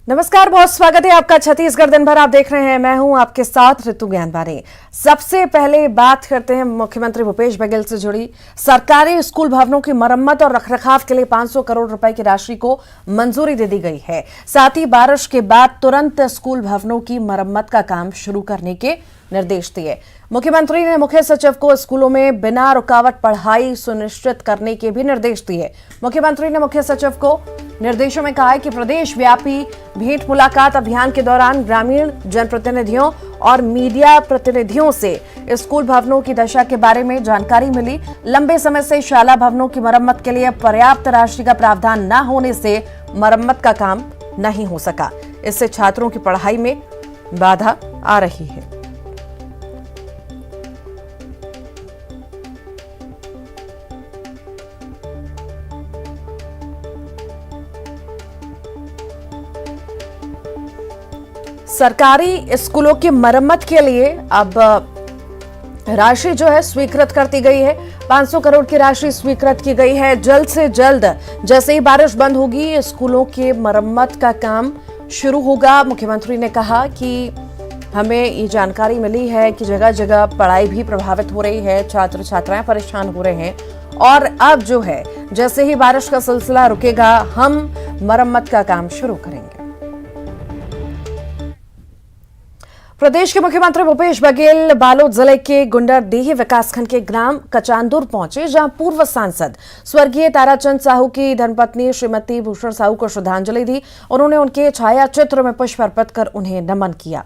नमस्कार, बहुत स्वागत है आपका। छत्तीसगढ़ दिन भर आप देख रहे हैं, मैं हूं आपके साथ ऋतु ज्ञानवानी। सबसे पहले बात करते हैं मुख्यमंत्री भूपेश बघेल से जुड़ी सरकारी स्कूल भवनों की मरम्मत और रखरखाव के लिए 500 करोड़ रुपए की राशि को मंजूरी दे दी गई है। साथ ही बारिश के बाद तुरंत स्कूल भवनों की मरम्मत का काम शुरू करने के निर्देश दिए। मुख्यमंत्री ने मुख्य सचिव को स्कूलों में बिना रुकावट पढ़ाई सुनिश्चित करने के भी निर्देश दिए। मुख्यमंत्री ने मुख्य सचिव को निर्देशों में कहा है कि प्रदेश व्यापी भेंट मुलाकात अभियान के दौरान ग्रामीण जनप्रतिनिधियों और मीडिया प्रतिनिधियों से स्कूल भवनों की दशा के बारे में जानकारी मिली। लंबे समय से शाला भवनों की मरम्मत के लिए पर्याप्त राशि का प्रावधान न होने से मरम्मत का काम नहीं हो सका। इससे छात्रों की पढ़ाई में बाधा आ रही है। सरकारी स्कूलों की मरम्मत के लिए अब राशि जो है स्वीकृत कर दी गई है। 500 करोड़ की राशि स्वीकृत की गई है। जल्द से जल्द जैसे ही बारिश बंद होगी स्कूलों के मरम्मत का काम शुरू होगा। मुख्यमंत्री ने कहा कि हमें ये जानकारी मिली है कि जगह जगह पढ़ाई भी प्रभावित हो रही है, छात्र छात्राएं परेशान हो रहे हैं और अब जो है जैसे ही बारिश का सिलसिला रुकेगा हम मरम्मत का काम शुरू करेंगे। प्रदेश के मुख्यमंत्री भूपेश बघेल बालोद जिले के गुंडरदेही विकासखंड के ग्राम कचांदुर पहुंचे, जहां पूर्व सांसद स्वर्गीय ताराचंद साहू की धर्मपत्नी श्रीमती भूषण साहू को श्रद्धांजलि दी। उन्होंने उनके छाया चित्र में पुष्प अर्पित कर उन्हें नमन किया।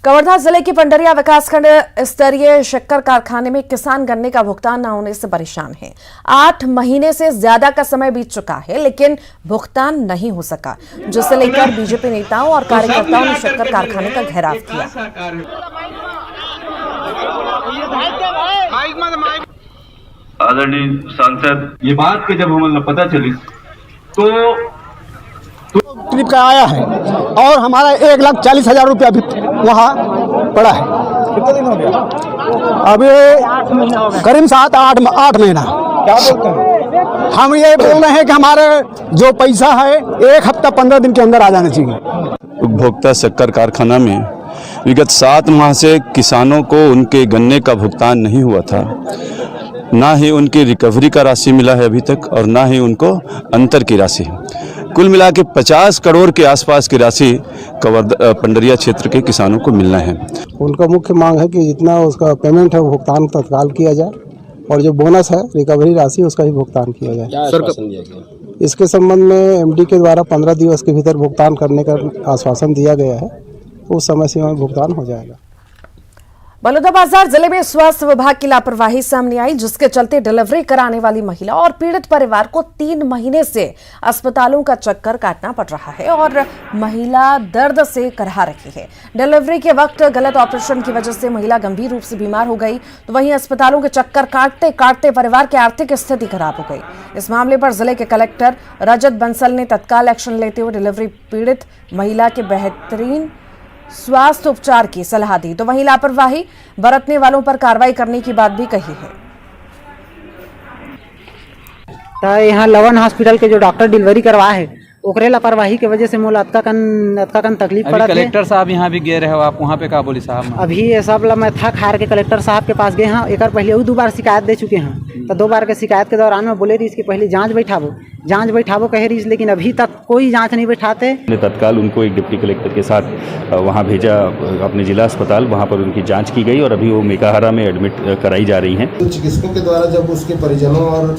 कवर्धा जिले की पंडरिया विकासखंड स्तरीय शक्कर कारखाने में किसान गन्ने का भुगतान न होने से परेशान हैं। 8 महीने से ज्यादा का समय बीत चुका है लेकिन भुगतान नहीं हो सका, जिसे लेकर बीजेपी नेताओं और कार्यकर्ताओं ने शक्कर कारखाने का घेराव किया। आदरणीय सांसद, ये बात के जब हमें पता चली तो ट्रिप का आया है और हमारा 1,40,000 रुपया अभी वहाँ पड़ा है। कितना दिन हो गया? अभी करीब 7-8 महीना। क्या बोलते हैं? हम ये बोल रहे हैं कि हमारे जो पैसा है 1 हफ्ता 15 दिन के अंदर आ जाना चाहिए। उपभोक्ता शक्कर कारखाना में विगत 7 माह से किसानों को उनके गन्ने का भुगतान नहीं हुआ था। ना ही उनकी रिकवरी का राशि मिला है अभी तक और ना ही उनको अंतर की राशि। कुल मिला के 50 करोड़ के आसपास की राशि पंडरिया क्षेत्र के किसानों को मिलना है। उनका मुख्य मांग है कि जितना उसका पेमेंट है वो भुगतान तत्काल किया जाए और जो बोनस है रिकवरी राशि उसका भी भुगतान किया जाए। इसके संबंध में एमडी के द्वारा 15 दिवस के भीतर भुगतान करने का आश्वासन दिया गया है। उस समय सीमा में भुगतान हो जाएगा। बलौदाबाजार जिले में स्वास्थ्य विभाग की लापरवाही सामने आई, जिसके चलते डिलीवरी कराने वाली महिला और पीड़ित परिवार को 3 महीने से अस्पतालों का चक्कर काटना पड़ रहा है और महिला दर्द से करहा रही है। डिलीवरी के वक्त गलत ऑपरेशन की वजह से महिला गंभीर रूप से बीमार हो गई, तो वहीं अस्पतालों के चक्कर काटते काटते परिवार की आर्थिक स्थिति खराब हो गई। इस मामले पर जिले के कलेक्टर रजत बंसल ने तत्काल एक्शन लेते हुए डिलीवरी पीड़ित महिला के बेहतरीन स्वास्थ्य उपचार की सलाह दी, तो वहीं लापरवाही बरतने वालों पर कार्रवाई करने की बात भी कही है। तो यहाँ लवन हॉस्पिटल के जो डॉक्टर डिलीवरी करवा है ओकरे लापरवाही के वजह से मोला अतका कन तकलीफ पड़ा। कलेक्टर साहब यहाँ भी गए रहे हो आप, वहाँ पे का बोली साहब? अभी ये सब मैं था खार के कलेक्टर साहब के पास गए हैं। एक पहले 2 बार शिकायत दे चुके हैं, तो 2 बार के शिकायत के दौरान में बोले रही इसकी पहले जांच बैठाबो कह रही, लेकिन अभी तक कोई जांच नहीं बैठाते। तत्काल उनको एक डिप्टी कलेक्टर के साथ वहाँ भेजा अपने जिला अस्पताल, वहाँ पर उनकी जाँच की गई और अभी वो मेकाहारा में एडमिट कराई जा रही हैं। चिकित्सकों के द्वारा जब उसके परिजनों और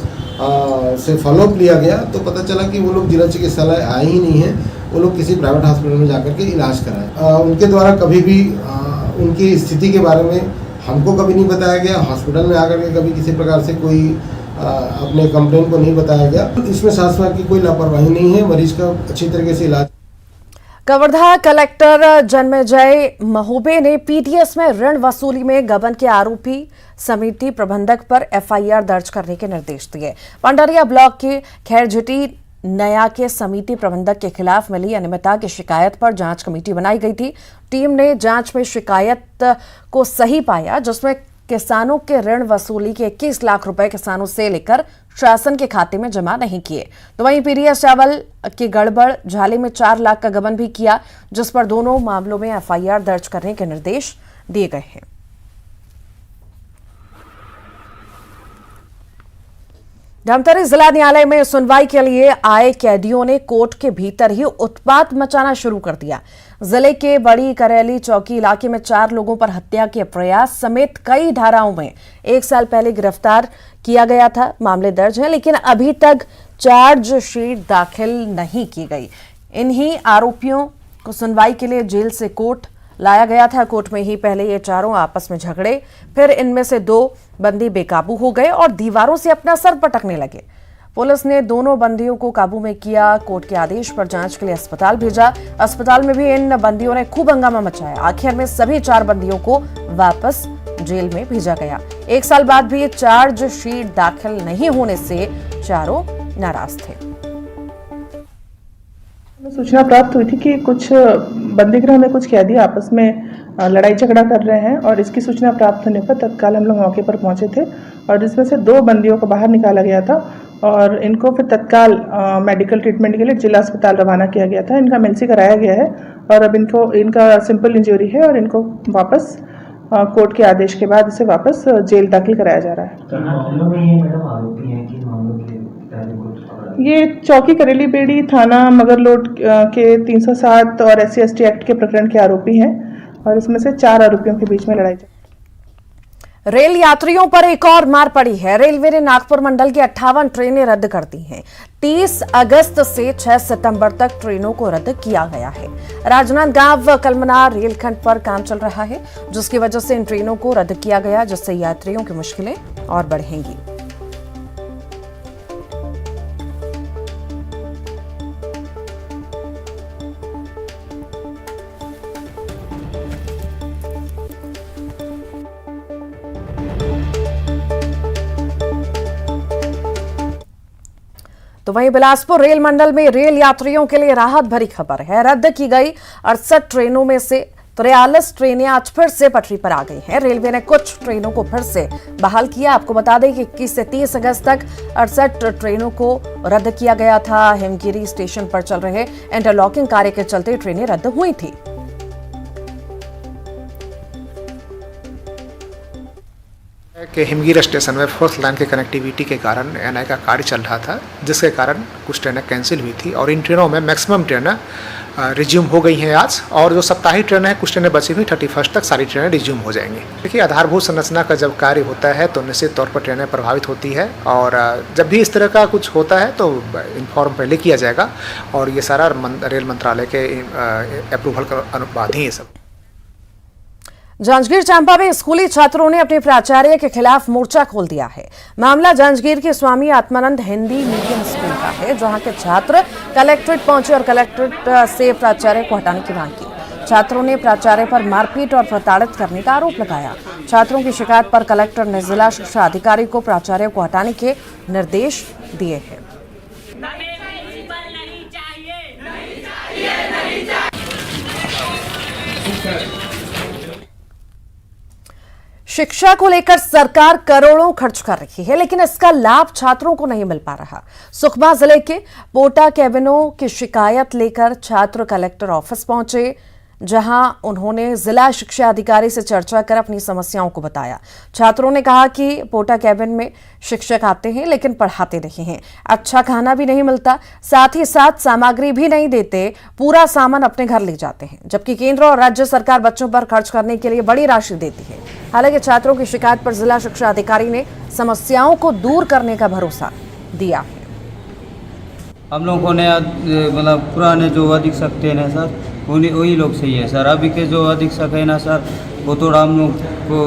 से फॉलोअप लिया गया तो पता चला कि वो लोग जिला चिकित्सालय आए ही नहीं है, वो लोग किसी प्राइवेट हॉस्पिटल में जाकर के इलाज कराए। उनके द्वारा कभी भी उनकी स्थिति के बारे में हमको कभी नहीं बताया गया, हॉस्पिटल में आकर के कभी किसी प्रकार से कोई अपने कंप्लेंट को नहीं बताया गया। इसमें शासकीय की कोई लापरवाही नहीं है, मरीज का अच्छी तरीके से इलाज। कवर्धा कलेक्टर जन्मेजय महोबे ने पीटीएस में ऋण वसूली में गबन के आरोपी समिति प्रबंधक पर एफआईआर दर्ज करने के निर्देश दिए। पंडरिया ब्लॉक के खैरझिटी नया के समिति प्रबंधक के खिलाफ मिली अनियमितता की शिकायत पर जांच कमेटी बनाई गई थी। टीम ने जांच में शिकायत को सही पाया, जिसमें किसानों के ऋण वसूली के 21 लाख रुपए किसानों से लेकर शासन के खाते में जमा नहीं किए। तो वहीं पीडीएस चावल की गड़बड़ झाले में 4 लाख का गबन भी किया, जिस पर दोनों मामलों में एफआईआर दर्ज करने के निर्देश दिए गए हैं। धमतरी जिला न्यायालय में सुनवाई के लिए आए कैदियों ने कोर्ट के भीतर ही उत्पात मचाना शुरू कर दिया। जिले के बड़ी करेली चौकी इलाके में 4 लोगों पर हत्या के प्रयास समेत कई धाराओं में 1 साल पहले गिरफ्तार किया गया था। मामले दर्ज हैं, लेकिन अभी तक चार्जशीट दाखिल नहीं की गई। इन्हीं आरोपियों को सुनवाई के लिए जेल से कोर्ट लाया गया था। कोर्ट में ही पहले ये चारों आपस में झगड़े, फिर इनमें से 2 बंदी बेकाबू हो गए और दीवारों से अपना सर पटकने लगे। पुलिस ने दोनों बंदियों को काबू में किया। कोर्ट के आदेश पर जांच के लिए अस्पताल भेजा। अस्पताल में भी इन बंदियों ने खूब हंगामा मचाया। आखिर में सभी 4 बंदियों को वापस जेल में भेजा गया। 1 साल बाद भी चार्जशीट दाखिल नहीं होने से चारों नाराज थे। सूचना प्राप्त हुई थी कि कुछ बंदीगृह में कुछ कैदी आपस में लड़ाई झगड़ा कर रहे हैं और इसकी सूचना प्राप्त होने पर तत्काल हम लोग मौके पर पहुंचे थे और जिसमें से 2 बंदियों को बाहर निकाला गया था और इनको फिर तत्काल मेडिकल ट्रीटमेंट के लिए जिला अस्पताल रवाना किया गया था। इनका मेल्सी कराया गया है और अब इनका सिंपल इंजरी है और इनको वापस कोर्ट के आदेश के बाद इसे वापस जेल दाखिल कराया जा रहा है। ये चौकी करेली बेड़ी थाना मगरलोड के 307 और SC/ST एक्ट के प्रकरण के आरोपी हैं और इसमें से 4 आरोपियों के बीच में लड़ाई। रेल यात्रियों पर एक और मार पड़ी है। रेलवे ने नागपुर मंडल की 58 ट्रेनें रद्द कर दी हैं। 30 अगस्त से 6 सितंबर तक ट्रेनों को रद्द किया गया है। राजनांदगांव कलमनार रेलखंड पर काम चल रहा है, जिसकी वजह से इन ट्रेनों को रद्द किया गया, जिससे यात्रियों की मुश्किलें और बढ़ेंगी। तो वहीं बिलासपुर रेल मंडल में रेल यात्रियों के लिए राहत भरी खबर है। रद्द की गई 68 ट्रेनों में से 43 ट्रेनें आज फिर से पटरी पर आ गई हैं। रेलवे ने कुछ ट्रेनों को फिर से बहाल किया। आपको बता दें कि 21 से 30 अगस्त तक 68 ट्रेनों को रद्द किया गया था। हिमगिरी स्टेशन पर चल रहे इंटरलॉकिंग कार्य के चलते ट्रेनें रद्द हुई थी। कि हिमगिरी स्टेशन में 4th लाइन के कनेक्टिविटी के कारण NI का कार्य चल रहा था, जिसके कारण कुछ ट्रेनें कैंसिल हुई थी और इन ट्रेनों में मैक्सिमम ट्रेनें रिज्यूम हो गई हैं आज और जो सप्ताही ट्रेनें हैं, कुछ ट्रेनें बची हुई 31 तक सारी ट्रेनें रिज्यूम हो जाएंगी। देखिए, आधारभूत संरचना का जब कार्य होता है तो निश्चित तौर पर ट्रेनें प्रभावित होती है और जब भी इस तरह का कुछ होता है तो इन्फॉर्म पहले किया जाएगा और ये सारा रेल मंत्रालय के अप्रूवल का बाद ही ये सब। जांजगीर चांपा में स्कूली छात्रों ने अपने प्राचार्य के खिलाफ मोर्चा खोल दिया है। मामला जांजगीर के स्वामी आत्मानंद हिंदी मीडियम स्कूल का है, जहां के छात्र कलेक्ट्रेट पहुंचे और कलेक्ट्रेट से प्राचार्य को हटाने की मांग की। छात्रों ने प्राचार्य पर मारपीट और प्रताड़ित करने का आरोप लगाया। छात्रों की शिकायत पर कलेक्टर ने जिला शिक्षा अधिकारी को प्राचार्य को हटाने के निर्देश दिए हैं। शिक्षा को लेकर सरकार करोड़ों खर्च कर रही है, लेकिन इसका लाभ छात्रों को नहीं मिल पा रहा। सुकमा जिले के पोटा कैबिनों की शिकायत लेकर छात्र कलेक्टर ऑफिस पहुंचे, जहां उन्होंने जिला शिक्षा अधिकारी से चर्चा कर अपनी समस्याओं को बताया। छात्रों ने कहा कि पोटा कैबिन में शिक्षक आते हैं लेकिन पढ़ाते नहीं हैं, अच्छा खाना भी नहीं मिलता, साथ ही साथ सामग्री भी नहीं देते, पूरा सामान अपने घर ले जाते हैं, जबकि केंद्र और राज्य सरकार बच्चों पर खर्च करने के लिए बड़ी राशि देती है। हालांकि छात्रों की शिकायत पर जिला शिक्षा अधिकारी ने समस्याओं को दूर करने का भरोसा दिया है। हम लोगों ने मतलब पुराने जो अधीक्षक थे ना सर, वही लोग सही है सर। अभी के जो अधीक्षक है ना सर, वो थोड़ा हम लोग को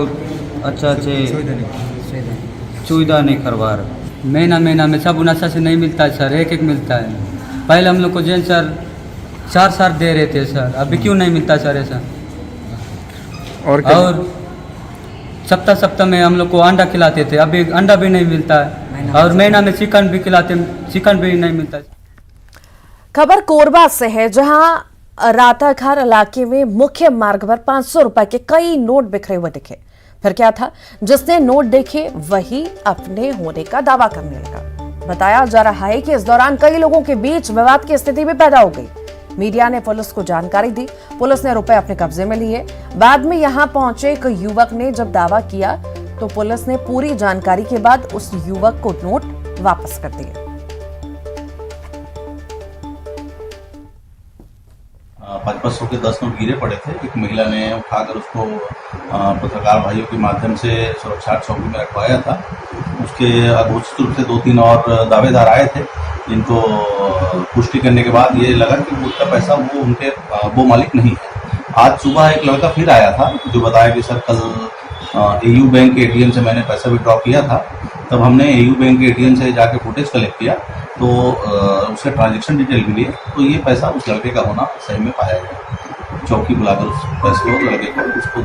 अच्छा सुविधा नहीं करवा रहे। महीना में सब अच्छा से नहीं मिलता है सर, एक मिलता है। पहले हम लोग को जेन सर 4 दे रहे थे सर, अभी क्यों नहीं मिलता सर ऐसा? और सप्ताह में हम लोग को अंडा खिलाते थे, अभी अंडा भी नहीं मिलता है और महीना में चिकन भी खिलाते, चिकन भी नहीं मिलता। खबर कोरबा से है, जहां राताखार इलाके में मुख्य मार्ग पर 500 रुपए के कई नोट बिखरे हुए दिखे। फिर क्या था, जिसने नोट देखे वही अपने होने का दावा करने लगा। बताया जा रहा है कि इस दौरान कई लोगों के बीच विवाद की स्थिति भी पैदा हो गई। मीडिया ने पुलिस को जानकारी दी, पुलिस ने रुपए अपने कब्जे में लिए। बाद में यहां पहुंचे एक युवक ने जब दावा किया तो पुलिस ने पूरी जानकारी के बाद उस युवक को नोट वापस कर दिए। पचपन सौ के 10 नोट गिरे पड़े थे। एक महिला ने उठाकर उसको पत्रकार भाइयों के माध्यम से सुरक्षा चौकी में रखवाया था। उसके अघोषित रूप से 2-3 और दावेदार आए थे, जिनको पुष्टि करने के बाद ये लगा कि उसका पैसा वो मालिक नहीं है। आज सुबह एक लड़का फिर आया था जो बताया कि सर कल AU बैंक के ATM से मैंने पैसा विड्रॉ किया था। तब हमने AU बैंक के ATM से जाके फुटेज कलेक्ट किया तो उसका ट्रांजैक्शन डिटेल भी लिए, तो ये पैसा उस लड़के का होना सही में पाया गया। चौकी बुलाकर उस पैसे को लड़के को उसको दिया।